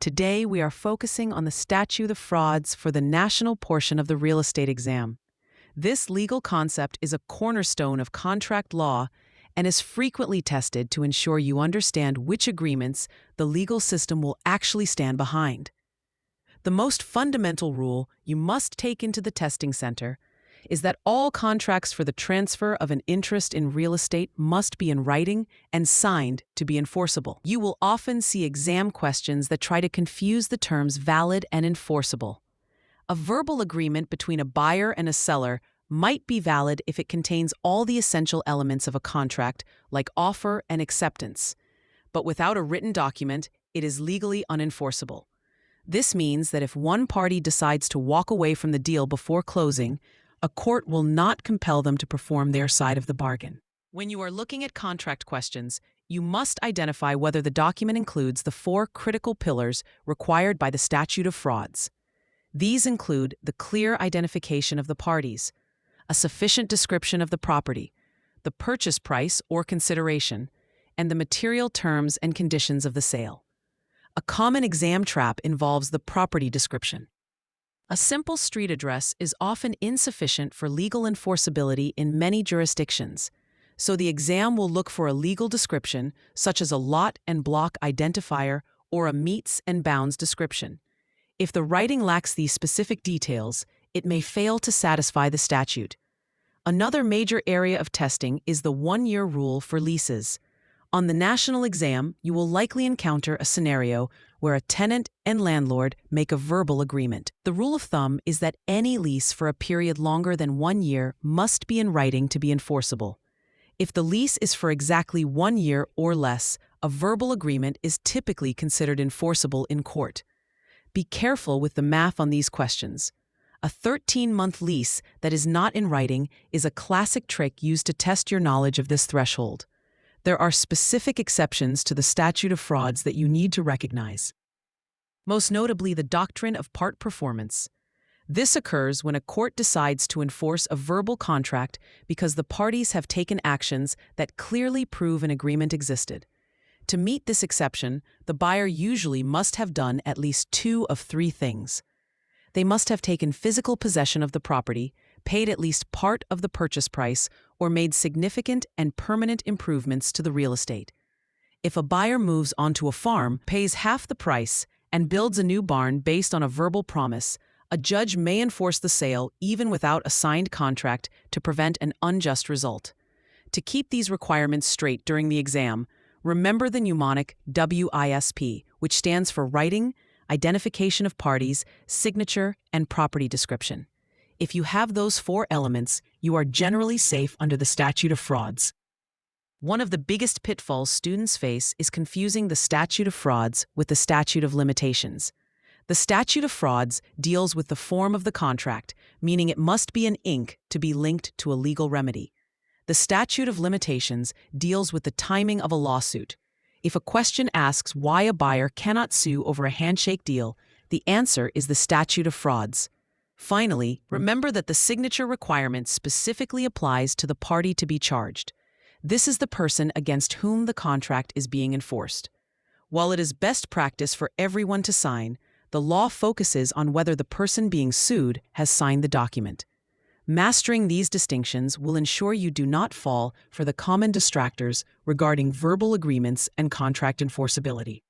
Today, we are focusing on the Statute of Frauds for the national portion of the real estate exam. This legal concept is a cornerstone of contract law and is frequently tested to ensure you understand which agreements the legal system will actually stand behind. The most fundamental rule you must take into the testing center is that all contracts for the transfer of an interest in real estate must be in writing and signed to be enforceable. You will often see exam questions that try to confuse the terms valid and enforceable. A verbal agreement between a buyer and a seller might be valid if it contains all the essential elements of a contract, like offer and acceptance. But without a written document, it is legally unenforceable. This means that if one party decides to walk away from the deal before closing, a court will not compel them to perform their side of the bargain. When you are looking at contract questions, you must identify whether the document includes the 4 critical pillars required by the Statute of Frauds. These include the clear identification of the parties, a sufficient description of the property, the purchase price or consideration, and the material terms and conditions of the sale. A common exam trap involves the property description. A simple street address is often insufficient for legal enforceability in many jurisdictions, so the exam will look for a legal description such as a lot and block identifier or a meets and bounds description. If the writing lacks these specific details, it may fail to satisfy the statute. Another major area of testing is the 1-year rule for leases. On the national exam, you will likely encounter a scenario where a tenant and landlord make a verbal agreement. The rule of thumb is that any lease for a period longer than 1 year must be in writing to be enforceable. If the lease is for exactly 1 year or less, a verbal agreement is typically considered enforceable in court. Be careful with the math on these questions. A 13-month lease that is not in writing is a classic trick used to test your knowledge of this threshold. There are specific exceptions to the Statute of Frauds that you need to recognize. Most notably, the doctrine of part performance. This occurs when a court decides to enforce a verbal contract because the parties have taken actions that clearly prove an agreement existed. To meet this exception, the buyer usually must have done at least 2 of 3 things. They must have taken physical possession of the property, paid at least part of the purchase price, or made significant and permanent improvements to the real estate. If a buyer moves onto a farm, pays half the price, and builds a new barn based on a verbal promise, a judge may enforce the sale even without a signed contract to prevent an unjust result. To keep these requirements straight during the exam, remember the mnemonic WISP, which stands for writing, identification of parties, signature, and property description. If you have those 4 elements, you are generally safe under the Statute of Frauds. One of the biggest pitfalls students face is confusing the Statute of Frauds with the Statute of Limitations. The Statute of Frauds deals with the form of the contract, meaning it must be in ink to be linked to a legal remedy. The Statute of Limitations deals with the timing of a lawsuit. If a question asks why a buyer cannot sue over a handshake deal, the answer is the Statute of Frauds. Finally, remember that the signature requirement specifically applies to the party to be charged. This is the person against whom the contract is being enforced. While it is best practice for everyone to sign, the law focuses on whether the person being sued has signed the document. Mastering these distinctions will ensure you do not fall for the common distractors regarding verbal agreements and contract enforceability.